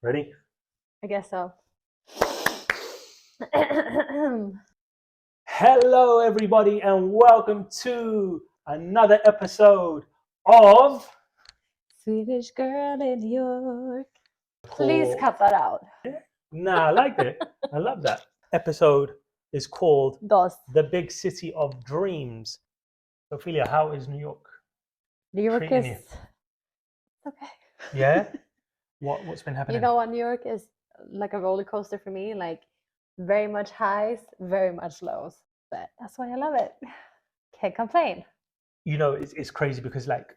Ready? I guess so. Hello, everybody, and welcome to another episode of Swedish girl in New York. Please cut that out. Nah, I liked it. I love that. Episode is called Dos. The Big City of Dreams. Ophelia, how is New York? New York treating is okay. Yeah? What's been happening? You know what? New York is like a roller coaster for me. Like very much highs, very much lows. But that's why I love it. Can't complain. You know, it's crazy because like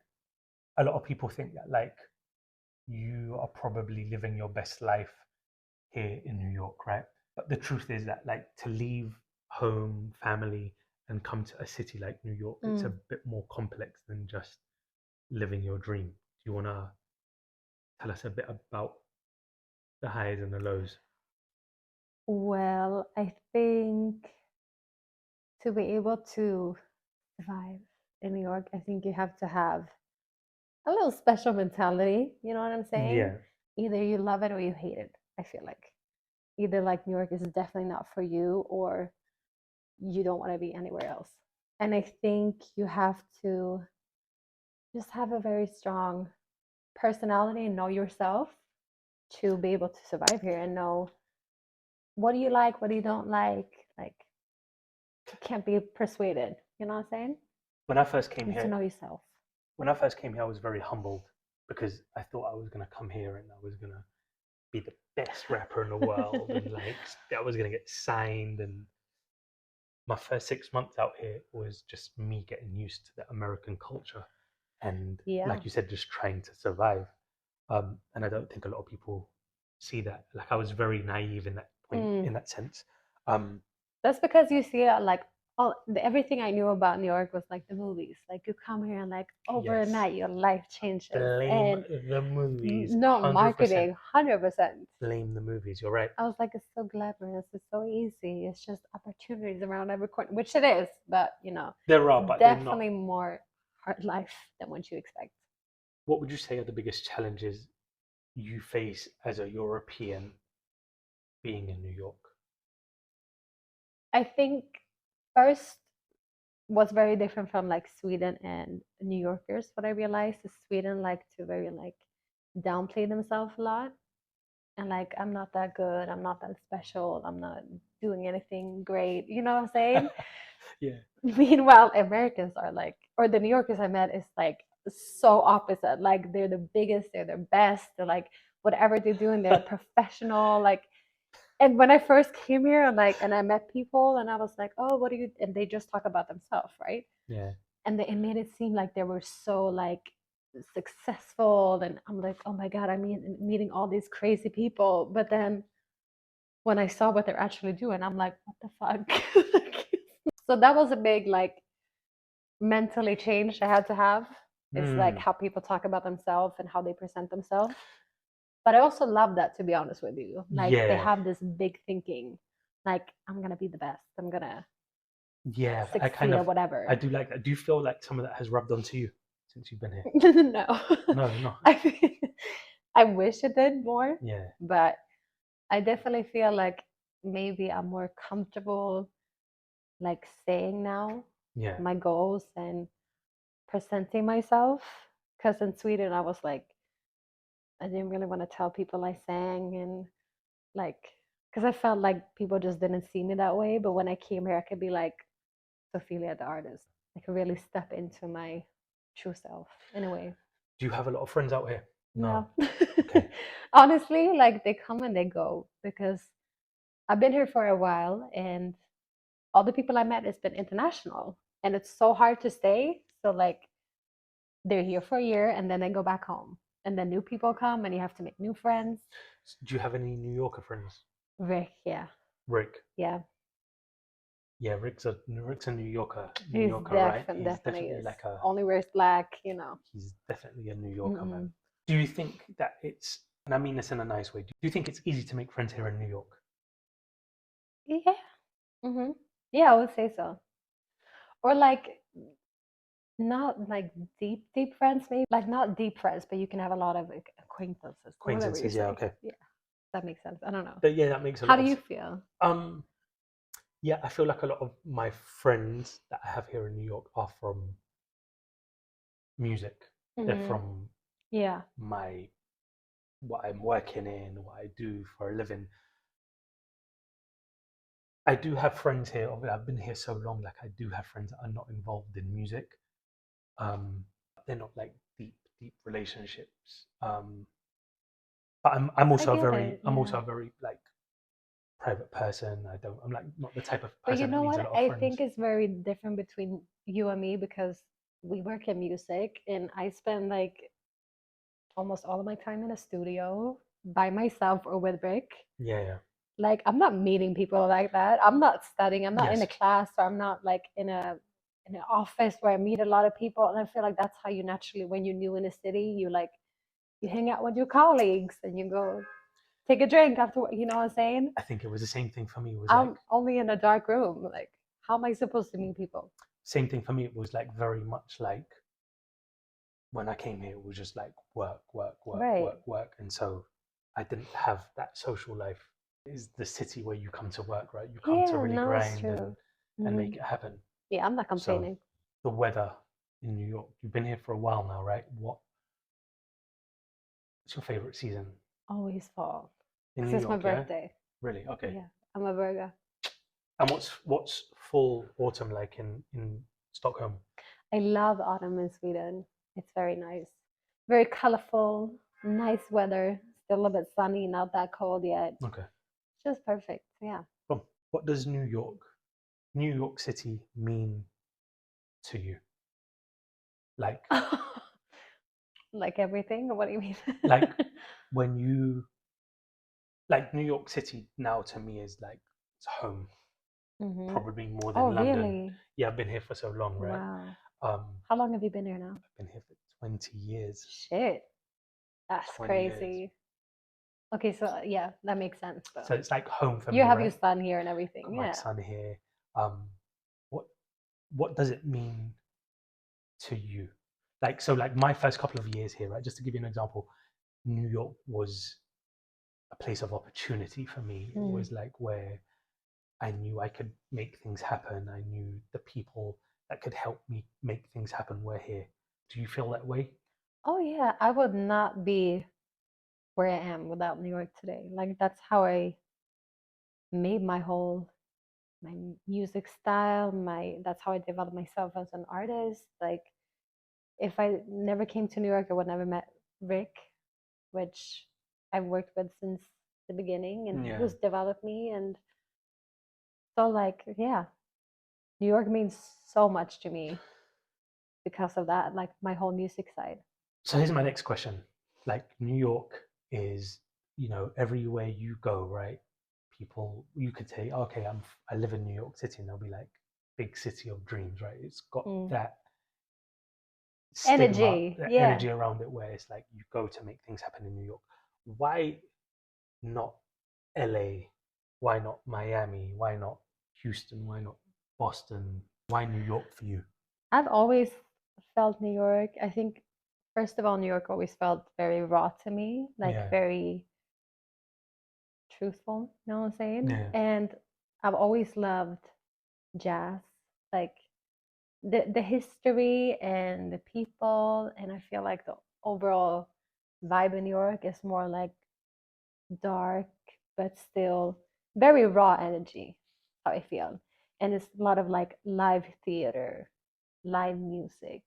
a lot of people think that like you are probably living your best life here in New York, right? But the truth is that like to leave home, family, and come to a city like New York, it's a bit more complex than just living your dream. Do you want to tell us a bit about the highs and the lows? Well, I think to be able to survive in New York, I think you have to have a little special mentality. You know what I'm saying? Yeah. Either you love it or you hate it. I feel like either like New York is definitely not for you or you don't want to be anywhere else. And I think you have to just have a very strong personality and know yourself to be able to survive here and know what do you like, what do you don't like. Like you can't be persuaded. You know what I'm saying? When I first came You need to here, know yourself. I was very humbled because I thought I was gonna come here and I was gonna be the best rapper in the world and like I was gonna get signed. And my first 6 months out here was just me getting used to the American culture and, Yeah. like you said, just trying to survive. And I don't think a lot of people see that. Like I was very naive in that point, in that sense. That's because you see like everything I knew about New York was like the movies. Like you come here and like overnight your life changes. Blame And the movies. no 100%. marketing, 100%. Blame the movies. You're right. I was like, it's so glamorous, it's so easy, it's just opportunities around every corner, which it is, but you know, There are, it's but they're not. definitely more hard life than what you expect. What would you say are the biggest challenges you face as a European being in New York? I think first what's very different from like Sweden and New Yorkers, what I realized is Sweden like to very like downplay themselves a lot. And like, I'm not that good, I'm not that special, I'm not doing anything great. You know what I'm saying? Yeah. Meanwhile, Americans are like, or the New Yorkers I met is like so opposite. Like they're the biggest, they're the best, they're like whatever they're doing, they're professional. Like, and when I first came here and I met people and I was like, oh, what do you, and they just talk about themselves, right? Yeah. And it made it seem like they were so like successful, and I'm like, oh my god, meeting all these crazy people. But then when I saw what they're actually doing, I'm like, what the fuck? So that was a big like mentally change I had to have. It's like how people talk about themselves and how they present themselves. But I also love that, to be honest with you. Like they have this big thinking, like I'm gonna be the best, I'm gonna succeed or whatever. I do like that. Do you feel like some of that has rubbed onto you since you've been here? No. No. I wish it did more. Yeah. But I definitely feel like maybe I'm more comfortable like saying now my goals and presenting myself. Because in Sweden I was like, I didn't really want to tell people I sang, and like, because I felt like people just didn't see me that way. But when I came here I could be like Ophelia the artist. I could really step into my true self in a way. Do you have a lot of friends out here? No. Okay. Honestly, like they come and they go because I've been here for a while and all the people I met has been international, and it's so hard to stay. So like they're here for a year and then they go back home, and then new people come and you have to make new friends. Do you have any New Yorker friends? Rick, yeah. Rick. Yeah. Yeah, Rick's a New Yorker. He's right? He's definitely is. like a. Only wears black, you know. He's definitely a New Yorker, man. Do you think that it's, and I mean this in a nice way, do you think it's easy to make friends here in New York? Yeah. Yeah, I would say so. Or like not like deep friends, maybe like not deep friends, but you can have a lot of like, acquaintances. Acquaintances, yeah, okay. Yeah. that makes sense. I don't know. But yeah, that makes a How lot do of you sense. feel? Yeah, I feel like a lot of my friends that I have here in New York are from music. They're Hmm. from Yeah. my what I'm working in, what I do for a living. I do have friends here. I've been here so long. Like I do have friends that are not involved in music. Um, they're not like deep relationships. But I'm I also a get very it. Yeah. like private person. I'm like not the type of But you person that know needs a what? lot of I friends. think it's very different between you and me because we work in music and I spend like almost all of my time in a studio by myself or with Rick. Yeah, yeah. Like I'm not meeting people like that. I'm not studying. I'm not in a Yes, class or I'm not like in an office where I meet a lot of people. And I feel like that's how you naturally, when you're new in a city, you like you hang out with your colleagues and you go take a drink after. You know what I'm saying? I think it was the same thing for me. It was like I'm only in a dark room. Like how am I supposed to meet people? same thing for me. It was like very much like when I came here, it was just like Right. work. And so I didn't have that social life. It's the city where you come to work, right? You come to Yeah, really no, it's grind true. and Hmm. make it happen. Yeah, I'm not So complaining. the weather in New York, you've been here for a while now, right? What's your favorite season Always fall. in Because New it's my York? Yeah, birthday. really? Okay. Yeah, I'm a Virgo. And what's full autumn like in Stockholm? I love autumn in Sweden. It's very nice. Very colorful, nice weather. Still a little bit sunny, not that cold yet. Okay. Just perfect. Yeah. What does New York City mean to you? Like Like everything, or what do you mean? like when you like New York City now to me is like it's home, Hmm. probably more Oh, than London. really? Yeah, I've been here for so long, right? Wow. Um, How long have you been here now? I've been here for 20 years. Shit, that's 20 years. crazy. Okay, so yeah, that makes sense though. So it's like home for You me, have your right? son here and everything. Got my Yeah. son here. Um, what what does it mean to you? Like so, like my first couple of years here, right? Just to give you an example, New York was a place of opportunity for me. It Mm. was like where I knew I could make things happen. I knew the people that could help me make things happen were here. Do you feel that way? Oh yeah, I would not be where I am without New York today. Like that's how I made my music style, my that's how I developed myself as an artist. Like if I never came to New York, I would never met Rick, which I've worked with since the beginning and Yeah. who's developed me. And so like yeah, New York means so much to me because of that, like my whole music side. So here's my next question. Like New York is, everywhere you go, right? People, you could say, okay, I live in New York City, and they'll be like, big city of dreams, right? It's got Mm. that stigma, Energy, that yeah. energy around it, where it's like you go to make things happen in New York. Why not LA? Why not Miami? Why not Houston? Why not Boston? Why New York for you? I've always felt New York. I think, first of all, New York always felt very raw to me, like Yeah, very truthful, you know what I'm saying? yeah, And I've always loved jazz, like the history and the people. And I feel like the overall vibe in New York is more like dark, but still very raw energy, how I feel. And it's a lot of like live theater, live music.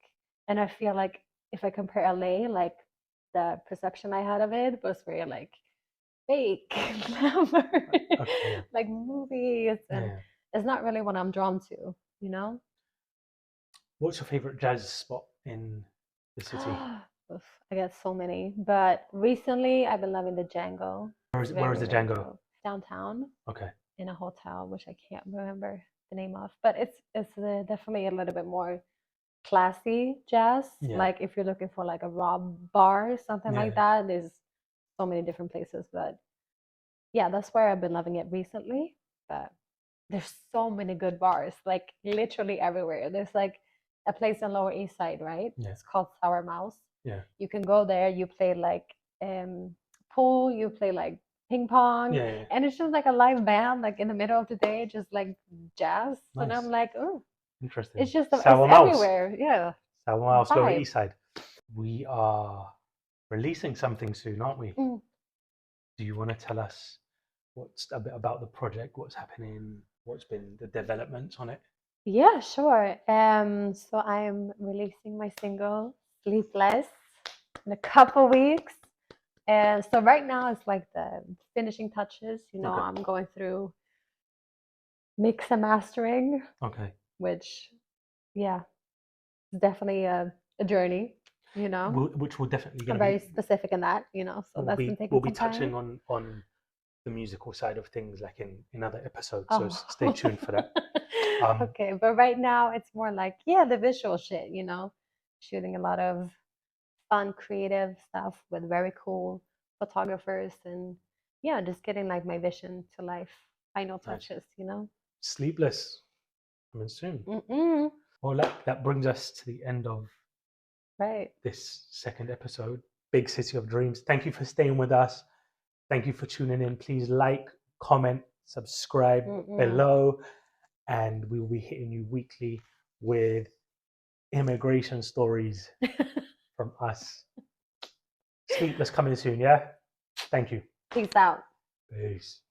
And I feel like if I compare LA, like the perception I had of it was very like fake glamour, okay, yeah, like movies, and yeah. it's not really what I'm drawn to, you know? What's your favorite jazz spot in the city? Oof, I got so many, but recently I've been loving the Django. It's Where is very, the very Django? dope. Downtown Okay, in a hotel, which I can't remember the name of, but it's definitely a little bit more classy jazz. yeah, Like if you're looking for like a raw bar, something like yeah. that, there's so many different places. But yeah, that's where I've been loving it recently. But there's so many good bars, like literally everywhere. There's like a place on Lower East Side, right? Yeah, It's called Sour Mouse. yeah, You can go there, you play like pool, you play like ping pong, Yeah, yeah. and it's just like a live band, like in the middle of the day, just like jazz. And Nice. I'm like, oh, Interesting. it's just it's Sour Mouse. everywhere. Yeah, Sour Mouse, Lower vibe. East Side. We are releasing something soon, aren't we? Mm. Do you want to tell us what's a bit about the project, what's happening, what's been the developments on it? Yeah, sure. So I'm releasing my single "Sleepless" in a couple weeks. And so right now it's like the finishing touches. Okay. I'm going through mix and mastering, Okay. which, yeah, it's definitely a journey. Which we're definitely I'm going to very be specific in that. So that's been we'll taking be some touching time. on the musical side of things like in other episodes. So Oh, stay tuned for that. Um, okay. But right now it's more like, yeah, the visual shit. Shooting a lot of fun, creative stuff with very cool photographers, and yeah, just getting like my vision to life. Final nice. touches. Sleepless coming soon. Mm-mm. Well, that brings us to the end of Right. this second episode, Big City of Dreams. Thank you for staying with us. Thank you for tuning in. Please like, comment, subscribe Mm-mm. below, and we will be hitting you weekly with immigration stories from us. Sleepless coming soon, yeah? Thank you. Peace out. Peace.